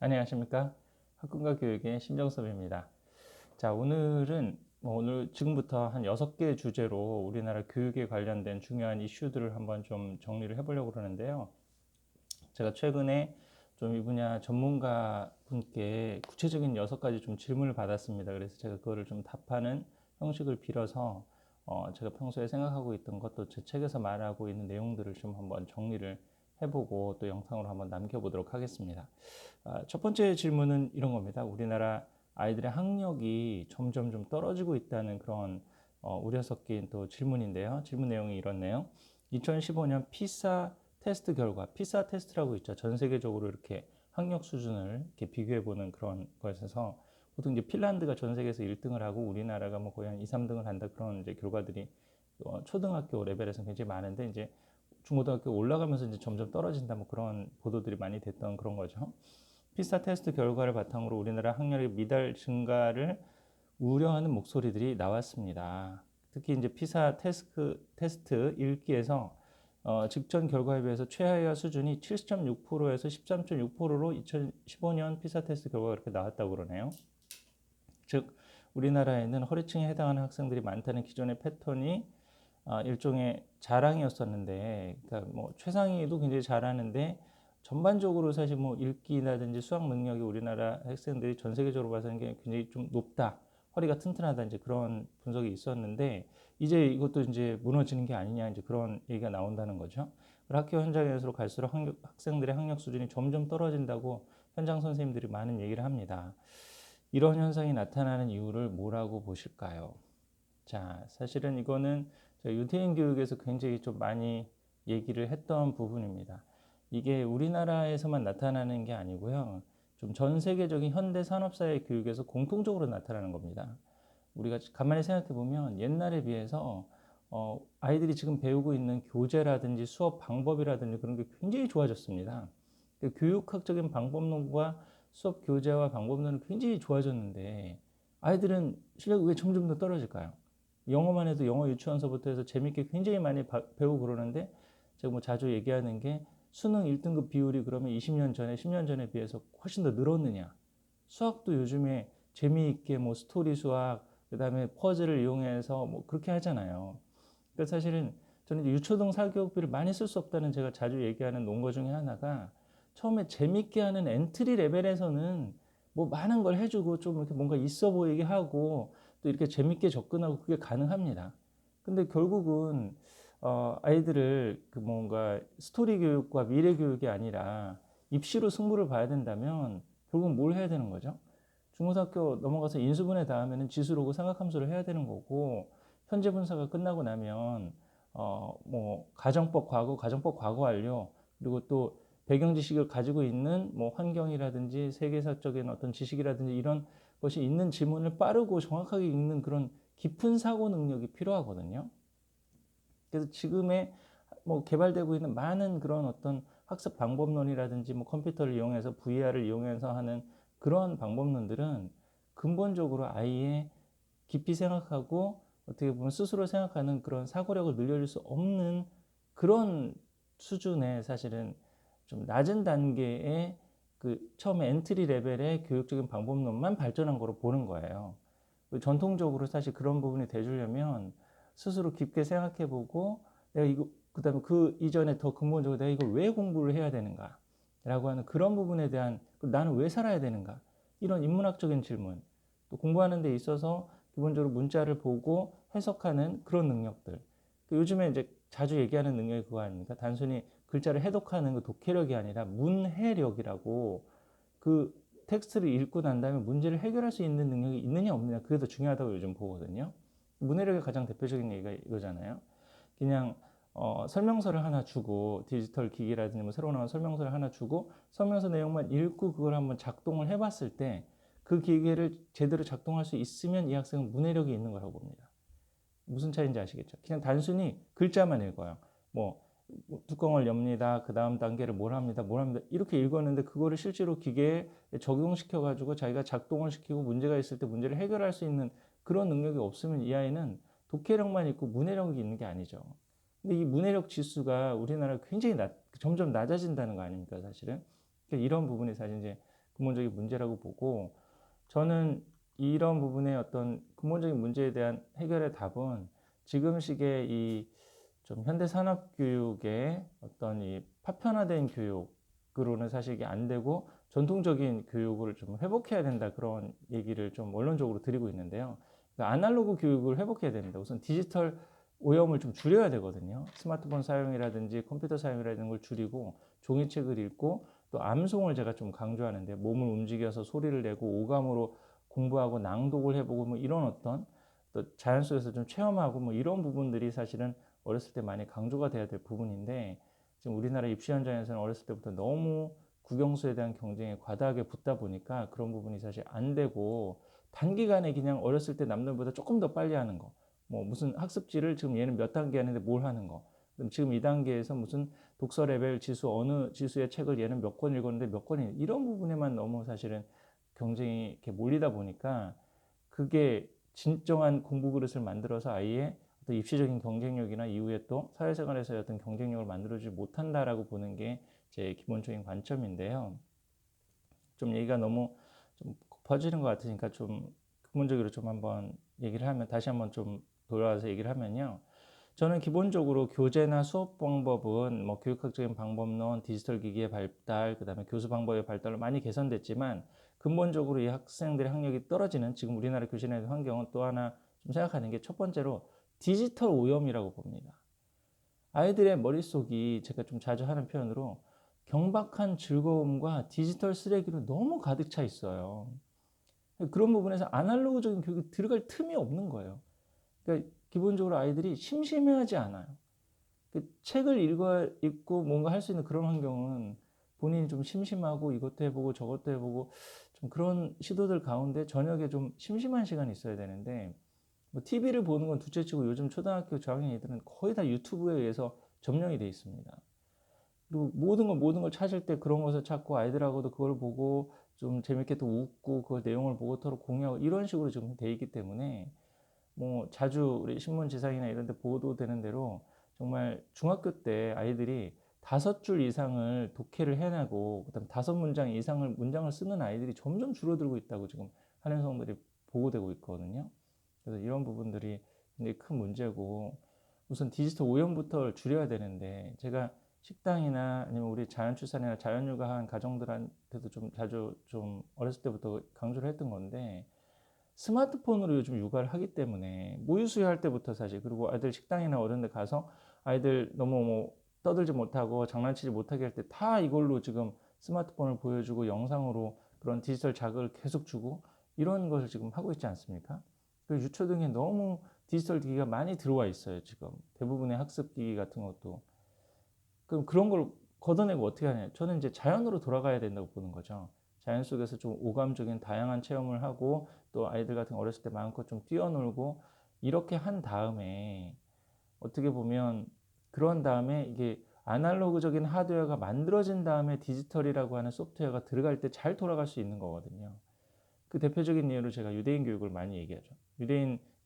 안녕하십니까? 학군과 교육의 심정섭입니다. 자, 오늘은 오늘 지금부터 한 6개 주제로 우리나라 교육에 관련된 중요한 이슈들을 한번 좀 정리를 해보려고 그러는데요. 제가 최근에 좀 이 분야 전문가 분께 구체적인 6가지 좀 질문을 받았습니다. 그래서 제가 그거를 좀 답하는 형식을 빌어서 제가 평소에 생각하고 있던 것도 제 책에서 말하고 있는 내용들을 좀 한번 정리를 해보고 또 영상으로 한번 남겨보도록 하겠습니다. 첫 번째 질문은 이런 겁니다. 우리나라 아이들의 학력이 점점 좀 떨어지고 있다는 그런 우려 섞인 또 질문인데요. 질문 내용이 이렇네요. 2015년 피사 테스트 결과, 피사 테스트라고 있죠. 전 세계적으로 이렇게 학력 수준을 이렇게 비교해 보는 그런 것에서 보통 이제 핀란드가 전 세계에서 1등을 하고 우리나라가 뭐 거의 한 2, 3등을 한다 그런 이제 결과들이 초등학교 레벨에서 굉장히 많은데 이제 중고등학교 올라가면서 이제 점점 떨어진다 뭐 그런 보도들이 많이 됐던 그런 거죠. 피사 테스트 결과를 바탕으로 우리나라 학력의 미달 증가를 우려하는 목소리들이 나왔습니다. 특히 이제 피사 테스트 1기에서 직전 결과에 비해서 최하위와 수준이 7.6%에서 13.6%로 2015년 피사 테스트 결과가 그렇게 나왔다고 그러네요. 즉 우리나라에는 허리층에 해당하는 학생들이 많다는 기존의 패턴이 일종의 자랑이었었는데, 그러니까 뭐 최상위도 굉장히 잘하는데 전반적으로 사실 뭐 읽기라든지 수학 능력이 우리나라 학생들이 전 세계적으로 봐서는 굉장히 좀 높다, 허리가 튼튼하다 이제 그런 분석이 있었는데 이제 이것도 이제 무너지는 게 아니냐 이제 그런 얘기가 나온다는 거죠. 학교 현장에서 갈수록 학생들의 학력 수준이 점점 떨어진다고 현장 선생님들이 많은 얘기를 합니다. 이런 현상이 나타나는 이유를 뭐라고 보실까요? 자, 사실은 이거는 유태인 교육에서 굉장히 좀 많이 얘기를 했던 부분입니다. 이게 우리나라에서만 나타나는 게 아니고요. 좀 전 세계적인 현대 산업사회 교육에서 공통적으로 나타나는 겁니다. 우리가 가만히 생각해 보면 옛날에 비해서 아이들이 지금 배우고 있는 교재라든지 수업 방법이라든지 그런 게 굉장히 좋아졌습니다. 교육학적인 방법론과 수업 교재와 방법론은 굉장히 좋아졌는데 아이들은 실력이 왜 점점 더 떨어질까요? 영어만 해도 영어 유치원서부터 해서 재밌게 굉장히 많이 배우고 그러는데 제가 뭐 자주 얘기하는 게 수능 1등급 비율이 그러면 20년 전에 10년 전에 비해서 훨씬 더 늘었느냐. 수학도 요즘에 재미있게 뭐 스토리 수학 그다음에 퍼즐을 이용해서 뭐 그렇게 하잖아요. 그래서 사실은 저는 유초등 사교육비를 많이 쓸 수 없다는 제가 자주 얘기하는 논거 중에 하나가 처음에 재밌게 하는 엔트리 레벨에서는 뭐 많은 걸 해주고 좀 이렇게 뭔가 있어 보이게 하고 또 이렇게 재밌게 접근하고 그게 가능합니다. 근데 결국은 아이들을 그 뭔가 스토리 교육과 미래 교육이 아니라 입시로 승부를 봐야 된다면 결국 뭘 해야 되는 거죠? 중고등학교 넘어가서 인수분해 다음에는 지수로고 삼각함수를 해야 되는 거고 현재 분사가 끝나고 나면 뭐 가정법 과거 완료 그리고 또 배경 지식을 가지고 있는 뭐 환경이라든지 세계사적인 어떤 지식이라든지 이런 것이 있는 지문을 빠르고 정확하게 읽는 그런 깊은 사고 능력이 필요하거든요. 그래서 지금의 뭐 개발되고 있는 많은 그런 어떤 학습 방법론이라든지 뭐 컴퓨터를 이용해서 VR을 이용해서 하는 그런 방법론들은 근본적으로 아이의 깊이 생각하고 어떻게 보면 스스로 생각하는 그런 사고력을 늘려줄 수 없는 그런 수준의 사실은 좀 낮은 단계의 그 처음에 엔트리 레벨의 교육적인 방법론만 발전한 거로 보는 거예요. 전통적으로 사실 그런 부분이 돼주려면 스스로 깊게 생각해보고 내가 이거 그다음에 그 이전에 더 근본적으로 내가 이걸 왜 공부를 해야 되는가 라고 하는 그런 부분에 대한 나는 왜 살아야 되는가 이런 인문학적인 질문 또 공부하는 데 있어서 기본적으로 문자를 보고 해석하는 그런 능력들 요즘에 이제 자주 얘기하는 능력이 그거 아닙니까? 단순히 글자를 해독하는 그 독해력이 아니라 문해력이라고 그 텍스트를 읽고 난 다음에 문제를 해결할 수 있는 능력이 있느냐 없느냐 그게 더 중요하다고 요즘 보거든요. 문해력의 가장 대표적인 얘기가 이거잖아요. 그냥 설명서를 하나 주고 디지털 기기라든지 뭐 새로 나온 설명서를 하나 주고 설명서 내용만 읽고 그걸 한번 작동을 해봤을 때 그 기계를 제대로 작동할 수 있으면 이 학생은 문해력이 있는 거라고 봅니다. 무슨 차이인지 아시겠죠? 그냥 단순히 글자만 읽어요. 뭐 뚜껑을 엽니다. 그 다음 단계를 뭘 합니다. 뭘 합니다. 이렇게 읽었는데 그거를 실제로 기계에 적용시켜 가지고 자기가 작동을 시키고 문제가 있을 때 문제를 해결할 수 있는 그런 능력이 없으면 이 아이는 독해력만 있고 문해력이 있는 게 아니죠. 근데 이 문해력 지수가 우리나라 굉장히 점점 낮아진다는 거 아닙니까, 사실은? 그러니까 이런 부분이 사실 이제 근본적인 문제라고 보고, 저는 이런 부분의 어떤 근본적인 문제에 대한 해결의 답은 지금 시기의 이 좀 현대 산업 교육의 어떤 이 파편화된 교육으로는 사실 이게 안 되고 전통적인 교육을 좀 회복해야 된다, 그런 얘기를 좀 원론적으로 드리고 있는데요. 그러니까 아날로그 교육을 회복해야 됩니다. 우선 디지털 오염을 좀 줄여야 되거든요. 스마트폰 사용이라든지 컴퓨터 사용이라든지 걸 줄이고 종이책을 읽고, 또 암송을 제가 좀 강조하는데, 몸을 움직여서 소리를 내고 오감으로 공부하고 낭독을 해보고 뭐 이런 어떤 또 자연 속에서 좀 체험하고 뭐 이런 부분들이 사실은 어렸을 때 많이 강조가 돼야 될 부분인데, 지금 우리나라 입시 현장에서는 어렸을 때부터 너무 국영수에 대한 경쟁에 과다하게 붙다 보니까 그런 부분이 사실 안 되고, 단기간에 그냥 어렸을 때 남들보다 조금 더 빨리 하는 거, 뭐 무슨 학습지를 지금 얘는 몇 단계 하는데 뭘 하는 거, 그럼 지금 이 단계에서 무슨 독서 레벨 지수, 어느 지수의 책을 얘는 몇 권 읽었는데 몇 권이, 이런 부분에만 너무 사실은 경쟁이 이렇게 몰리다 보니까 그게 진정한 공부 그릇을 만들어서 아이의 어떤 입시적인 경쟁력이나 이후에 또 사회생활에서의 어떤 경쟁력을 만들어주지 못한다라고 보는 게 제 기본적인 관점인데요. 좀 얘기가 너무 좀 퍼지는 것 같으니까 좀 근본적으로 좀 한번 얘기를 하면, 다시 한번 좀 돌아와서 얘기를 하면요. 저는 기본적으로 교재나 수업 방법은 뭐 교육학적인 방법론, 디지털 기기의 발달, 그다음에 교수 방법의 발달로 많이 개선됐지만, 근본적으로 이 학생들의 학력이 떨어지는 지금 우리나라 교실의 환경은 또 하나 좀 생각하는 게, 첫 번째로 디지털 오염이라고 봅니다. 아이들의 머릿속이 제가 좀 자주 하는 표현으로 경박한 즐거움과 디지털 쓰레기로 너무 가득 차 있어요. 그런 부분에서 아날로그적인 교육이 들어갈 틈이 없는 거예요. 그러니까 기본적으로 아이들이 심심해하지 않아요. 그 책을 읽고 뭔가 할 수 있는 그런 환경은 본인이 좀 심심하고 이것도 해보고 저것도 해보고 좀 그런 시도들 가운데 저녁에 좀 심심한 시간이 있어야 되는데, 뭐 TV를 보는 건 둘째치고 요즘 초등학교 저학년 애들은 거의 다 유튜브에 의해서 점령이 돼 있습니다. 그리고 모든 걸 찾을 때 그런 것을 찾고, 아이들하고도 그걸 보고 좀 재밌게 또 웃고 그 내용을 보고 서로 공유하고 이런 식으로 지금 돼 있기 때문에, 뭐 자주 우리 신문 지상이나 이런 데 보도되는 대로 정말 중학교 때 아이들이 5줄 이상을 독해를 해내고 그다음 5문장 이상을 문장을 쓰는 아이들이 점점 줄어들고 있다고 지금 한해 성들이 보고되고 있거든요. 그래서 이런 부분들이 굉장히 큰 문제고, 우선 디지털 오염부터 줄여야 되는데, 제가 식당이나 아니면 우리 자연출산이나 자연육아한 가정들한테도 좀 자주 좀 어렸을 때부터 강조를 했던 건데, 스마트폰으로 요즘 육아를 하기 때문에 모유수유할 때부터 사실, 그리고 아이들 식당이나 어른 데 가서 아이들 너무 뭐 떠들지 못하고 장난치지 못하게 할 때 다 이걸로 지금 스마트폰을 보여주고 영상으로 그런 디지털 자극을 계속 주고 이런 것을 지금 하고 있지 않습니까? 그 유초등에 너무 디지털 기기가 많이 들어와 있어요. 지금 대부분의 학습 기기 같은 것도. 그럼 그런 걸 걷어내고 어떻게 하냐? 저는 이제 자연으로 돌아가야 된다고 보는 거죠. 자연 속에서 좀 오감적인 다양한 체험을 하고, 또 아이들 같은 어렸을 때 마음껏 좀 뛰어놀고, 이렇게 한 다음에 어떻게 보면, 그런 다음에 이게 아날로그적인 하드웨어가 만들어진 다음에 디지털이라고 하는 소프트웨어가 들어갈 때 잘 돌아갈 수 있는 거거든요. 그 대표적인 예로 제가 유대인 교육을 많이 얘기하죠.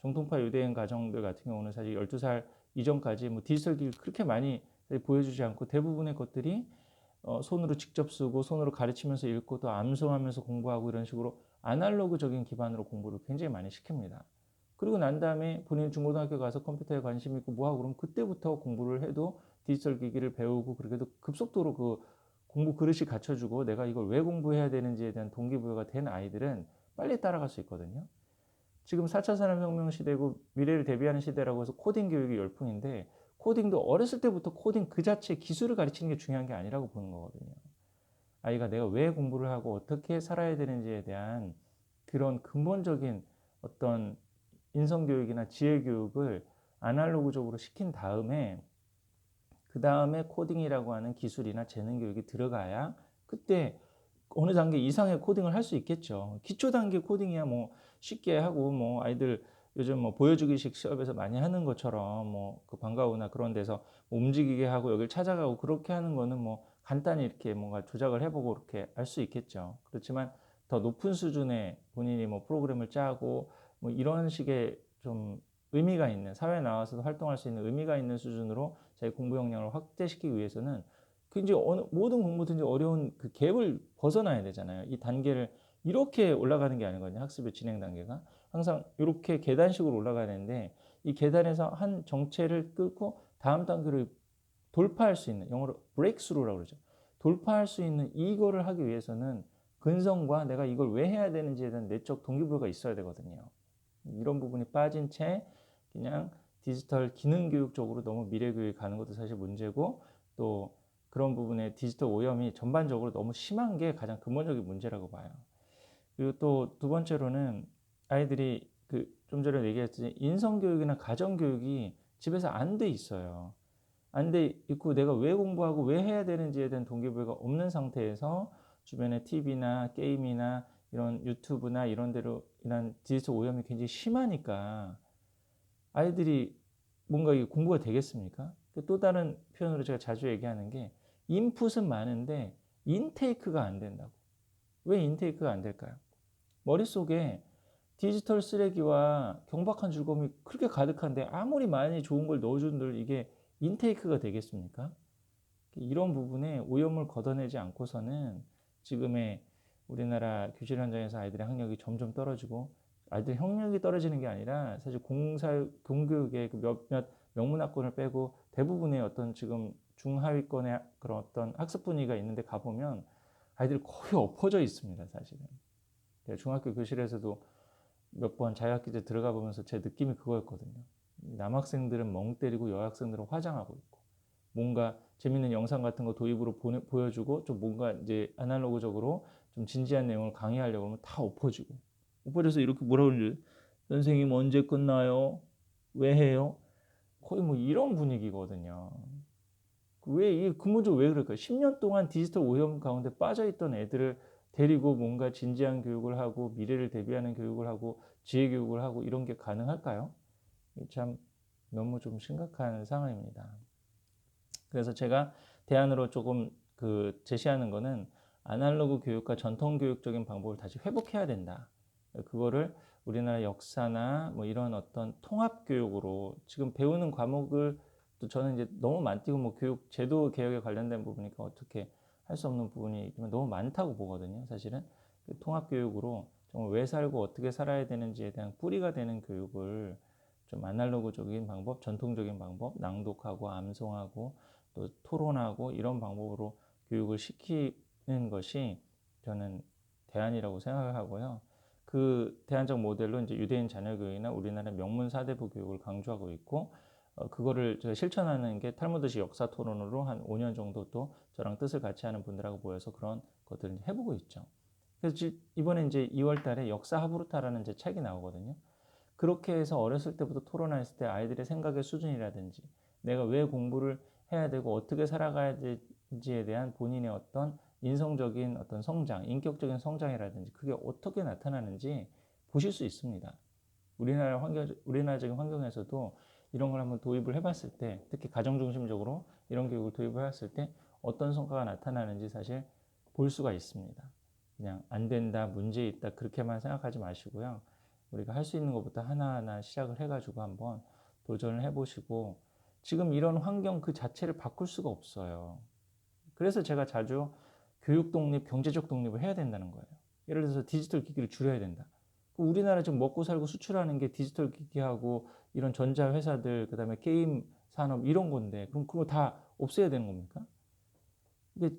정통파 유대인 가정들 같은 경우는 사실 12살 이전까지 뭐 디지털 기기를 그렇게 많이 보여주지 않고, 대부분의 것들이 손으로 직접 쓰고 손으로 가르치면서 읽고 또 암송하면서 공부하고 이런 식으로 아날로그적인 기반으로 공부를 굉장히 많이 시킵니다. 그리고 난 다음에 본인 중고등학교 가서 컴퓨터에 관심 있고 뭐하고 그러면 그때부터 공부를 해도 디지털 기기를 배우고, 그렇게도 급속도로 그 공부 그릇이 갖춰주고 내가 이걸 왜 공부해야 되는지에 대한 동기부여가 된 아이들은 빨리 따라갈 수 있거든요. 지금 4차 산업혁명 시대고 미래를 대비하는 시대라고 해서 코딩 교육이 열풍인데, 코딩도 어렸을 때부터 코딩 그 자체 기술을 가르치는 게 중요한 게 아니라고 보는 거거든요. 아이가 내가 왜 공부를 하고 어떻게 살아야 되는지에 대한 그런 근본적인 어떤 인성교육이나 지혜교육을 아날로그적으로 시킨 다음에, 그 다음에 코딩이라고 하는 기술이나 재능 교육이 들어가야 그때 어느 단계 이상의 코딩을 할 수 있겠죠. 기초 단계 코딩이야 뭐 쉽게 하고, 뭐 아이들 요즘 뭐 보여주기식 시험에서 많이 하는 것처럼 뭐 그 방과후나 그런 데서 뭐 움직이게 하고 여기를 찾아가고 그렇게 하는 거는 뭐 간단히 이렇게 뭔가 조작을 해보고 그렇게 할 수 있겠죠. 그렇지만 더 높은 수준의 본인이 뭐 프로그램을 짜고 뭐 이런 식의 좀 의미가 있는, 사회에 나와서도 활동할 수 있는 의미가 있는 수준으로 자기 공부 역량을 확대시키기 위해서는 굉장히 모든 공부든지 어려운 그 갭을 벗어나야 되잖아요. 이 단계를 이렇게 올라가는 게 아니거든요. 학습의 진행 단계가 항상 이렇게 계단식으로 올라가야 되는데 이 계단에서 한 정체를 뚫고 다음 단계를 돌파할 수 있는, 영어로 breakthrough라고 그러죠. 돌파할 수 있는 이거를 하기 위해서는 근성과 내가 이걸 왜 해야 되는지에 대한 내적 동기부여가 있어야 되거든요. 이런 부분이 빠진 채 그냥 디지털 기능 교육 쪽으로 너무 미래 교육이 가는 것도 사실 문제고, 또 그런 부분에 디지털 오염이 전반적으로 너무 심한 게 가장 근본적인 문제라고 봐요. 그리고 또 두 번째로는 아이들이 그 좀 전에 얘기했듯이 인성교육이나 가정교육이 집에서 안 돼 있어요. 안 돼 있고 내가 왜 공부하고 왜 해야 되는지에 대한 동기부여가 없는 상태에서 주변에 TV나 게임이나 이런 유튜브나 이런 데로 인한 디지털 오염이 굉장히 심하니까 아이들이 뭔가 이게 공부가 되겠습니까? 또 다른 표현으로 제가 자주 얘기하는 게 인풋은 많은데 인테이크가 안 된다고. 왜 인테이크가 안 될까요? 머릿속에 디지털 쓰레기와 경박한 즐거움이 그렇게 가득한데 아무리 많이 좋은 걸 넣어준들 이게 인테이크가 되겠습니까? 이런 부분에 오염을 걷어내지 않고서는 지금의 우리나라 교실 현장에서 아이들의 학력이 점점 떨어지고, 아이들 학력이 떨어지는 게 아니라 사실 공교육의 그 몇몇 명문학권을 빼고 대부분의 어떤 지금 중하위권의 그런 어떤 학습 분위기가 있는데 가보면 아이들이 거의 엎어져 있습니다, 사실은. 중학교 교실에서도 몇 번 자유학기제 들어가 보면서 제 느낌이 그거였거든요. 남학생들은 멍 때리고 여학생들은 화장하고 있고, 뭔가 재밌는 영상 같은 거 도입으로 보여주고 좀 뭔가 이제 아날로그적으로 좀 진지한 내용을 강의하려고 하면 다 엎어지고, 엎어져서 이렇게 뭐라 그러지? 선생님 언제 끝나요? 왜 해요? 거의 뭐 이런 분위기거든요. 왜 이 근본적으로 왜 그럴까요? 10년 동안 디지털 오염 가운데 빠져있던 애들을 데리고 뭔가 진지한 교육을 하고 미래를 대비하는 교육을 하고 지혜 교육을 하고 이런 게 가능할까요? 참 너무 좀 심각한 상황입니다. 그래서 제가 대안으로 조금 그 제시하는 거는 아날로그 교육과 전통 교육적인 방법을 다시 회복해야 된다. 그거를 우리나라 역사나 뭐 이런 어떤 통합 교육으로 지금 배우는 과목을 또 저는 이제 너무 많고 뭐 교육 제도 개혁에 관련된 부분이니까 어떻게 할 수 없는 부분이 너무 많다고 보거든요. 사실은 그 통합 교육으로 정말 왜 살고 어떻게 살아야 되는지에 대한 뿌리가 되는 교육을 좀 아날로그적인 방법, 전통적인 방법, 낭독하고 암송하고 또 토론하고 이런 방법으로 교육을 시키는 것이 저는 대안이라고 생각을 하고요. 그 대안적 모델로 이제 유대인 자녀 교육이나 우리나라 명문 사대부 교육을 강조하고 있고, 그거를 제가 실천하는 게 탈무드식 역사 토론으로 한 5년 정도 또 저랑 뜻을 같이 하는 분들하고 모여서 그런 것들을 해보고 있죠. 그래서 이번에 이제 2월 달에 역사 하브루타라는 제 책이 나오거든요. 그렇게 해서 어렸을 때부터 토론했을 때 아이들의 생각의 수준이라든지 내가 왜 공부를 해야 되고 어떻게 살아가야 되는지에 대한 본인의 어떤 인성적인 어떤 성장, 인격적인 성장이라든지 그게 어떻게 나타나는지 보실 수 있습니다. 우리나라적인 환경에서도 이런 걸 한번 도입을 해봤을 때, 특히 가정중심적으로 이런 교육을 도입을 해봤을 때 어떤 성과가 나타나는지 사실 볼 수가 있습니다. 그냥 안 된다, 문제 있다 그렇게만 생각하지 마시고요. 우리가 할 수 있는 것부터 하나하나 시작을 해가지고 한번 도전을 해보시고, 지금 이런 환경 그 자체를 바꿀 수가 없어요. 그래서 제가 자주 교육 독립, 경제적 독립을 해야 된다는 거예요. 예를 들어서 디지털 기기를 줄여야 된다. 우리나라 지금 먹고 살고 수출하는 게 디지털 기기하고 이런 전자 회사들, 그다음에 게임 산업 이런 건데, 그럼 그거 다 없애야 되는 겁니까? 이게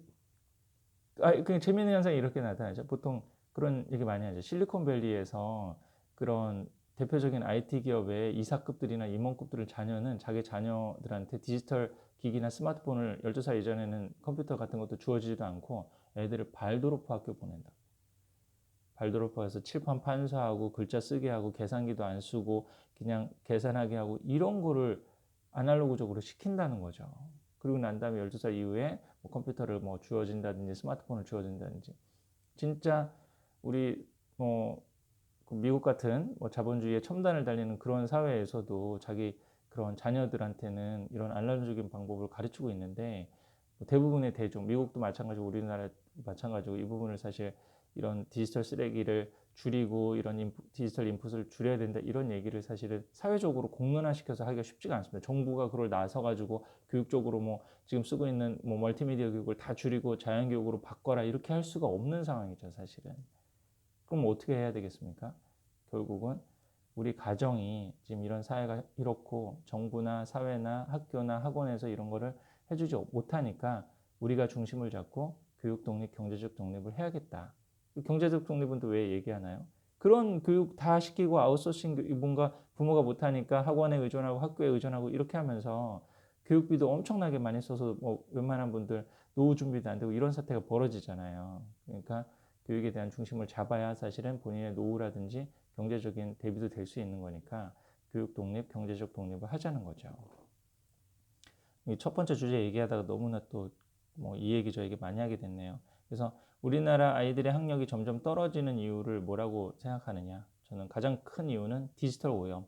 그냥 재미있는 현상이 이렇게 나타나죠. 보통 그런 얘기 많이 하죠. 실리콘밸리에서 그런 대표적인 IT 기업의 이사급들이나 임원급들을 자녀는 자기 자녀들한테 디지털 기기나 스마트폰을 12살 이전에는 컴퓨터 같은 것도 주어지지도 않고 애들을 발도로프 학교 보낸다. 발도로프에서 칠판 판사하고 글자 쓰게 하고 계산기도 안 쓰고 그냥 계산하게 하고 이런 거를 아날로그적으로 시킨다는 거죠. 그리고 난 다음에 12살 이후에 뭐 컴퓨터를 뭐 주어진다든지 스마트폰을 주어진다든지, 진짜 우리 뭐 미국 같은 뭐 자본주의의 첨단을 달리는 그런 사회에서도 자기 그런 자녀들한테는 이런 아날로그적인 방법을 가르치고 있는데, 대부분의 대중, 미국도 마찬가지고 우리나라 마찬가지고 이 부분을 사실 이런 디지털 쓰레기를 줄이고 이런 디지털 인풋을 줄여야 된다 이런 얘기를 사실은 사회적으로 공론화시켜서 하기가 쉽지가 않습니다. 정부가 그걸 나서가지고 교육적으로 뭐 지금 쓰고 있는 뭐 멀티미디어 교육을 다 줄이고 자연교육으로 바꿔라 이렇게 할 수가 없는 상황이죠, 사실은. 그럼 어떻게 해야 되겠습니까? 결국은 우리 가정이 지금 이런 사회가 이렇고 정부나 사회나 학교나 학원에서 이런 거를 해주지 못하니까 우리가 중심을 잡고 교육 독립, 경제적 독립을 해야겠다. 경제적 독립은 또 왜 얘기하나요? 그런 교육 다 시키고 아웃소싱 뭔가 부모가 못하니까 학원에 의존하고 학교에 의존하고 이렇게 하면서 교육비도 엄청나게 많이 써서 뭐 웬만한 분들 노후 준비도 안 되고 이런 사태가 벌어지잖아요. 그러니까 교육에 대한 중심을 잡아야 사실은 본인의 노후라든지 경제적인 대비도 될 수 있는 거니까 교육 독립, 경제적 독립을 하자는 거죠. 이 첫 번째 주제 얘기하다가 너무나 또 뭐 이 얘기 저 얘기 많이 하게 됐네요. 그래서 우리나라 아이들의 학력이 점점 떨어지는 이유를 뭐라고 생각하느냐? 저는 가장 큰 이유는 디지털 오염.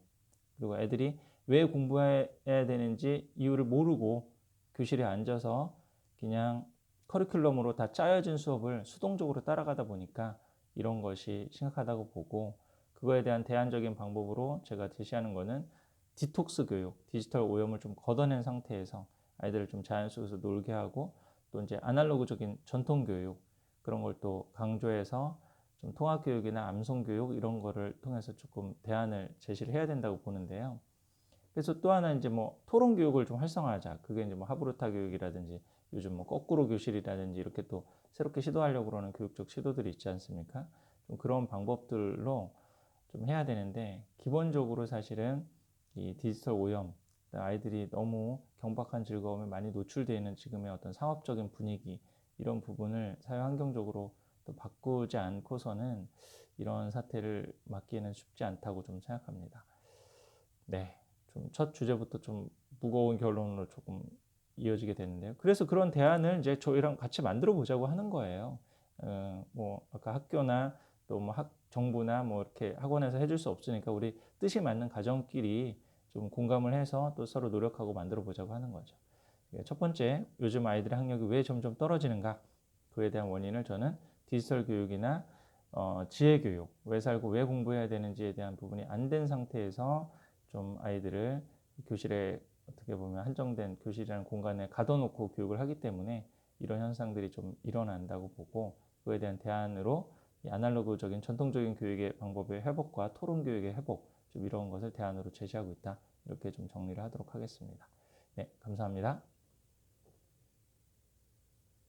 그리고 애들이 왜 공부해야 되는지 이유를 모르고 교실에 앉아서 그냥 커리큘럼으로 다 짜여진 수업을 수동적으로 따라가다 보니까 이런 것이 심각하다고 보고 그거에 대한 대안적인 방법으로 제가 제시하는 거는 디톡스 교육, 디지털 오염을 좀 걷어낸 상태에서 아이들을 좀 자연 속에서 놀게 하고 또 이제 아날로그적인 전통 교육 그런 걸 또 강조해서 좀 통합 교육이나 암송 교육 이런 거를 통해서 조금 대안을 제시를 해야 된다고 보는데요. 그래서 또 하나 이제 뭐 토론 교육을 좀 활성화하자. 그게 이제 뭐 하브루타 교육이라든지 요즘 뭐 거꾸로 교실이라든지 이렇게 또 새롭게 시도하려고 그러는 교육적 시도들이 있지 않습니까? 좀 그런 방법들로 좀 해야 되는데 기본적으로 사실은 이 디지털 오염 아이들이 너무 경박한 즐거움에 많이 노출되어 있는 지금의 어떤 상업적인 분위기 이런 부분을 사회 환경적으로 또 바꾸지 않고서는 이런 사태를 막기에는 쉽지 않다고 좀 생각합니다. 네, 좀 첫 주제부터 좀 무거운 결론으로 조금 이어지게 되는데요. 그래서 그런 대안을 이제 저희랑 같이 만들어 보자고 하는 거예요. 뭐 아까 학교나 또 뭐 정부나 뭐 이렇게 학원에서 해줄 수 없으니까 우리 뜻이 맞는 가정끼리 좀 공감을 해서 또 서로 노력하고 만들어 보자고 하는 거죠. 첫 번째, 요즘 아이들의 학력이 왜 점점 떨어지는가? 그에 대한 원인을 저는 디지털 교육이나 지혜 교육, 왜 살고 왜 공부해야 되는지에 대한 부분이 안 된 상태에서 좀 아이들을 교실에 어떻게 보면 한정된 교실이라는 공간에 가둬놓고 교육을 하기 때문에 이런 현상들이 좀 일어난다고 보고 그에 대한 대안으로 이 아날로그적인 전통적인 교육의 방법의 회복과 토론 교육의 회복 좀 이런 것을 대안으로 제시하고 있다. 이렇게 좀 정리를 하도록 하겠습니다. 네, 감사합니다.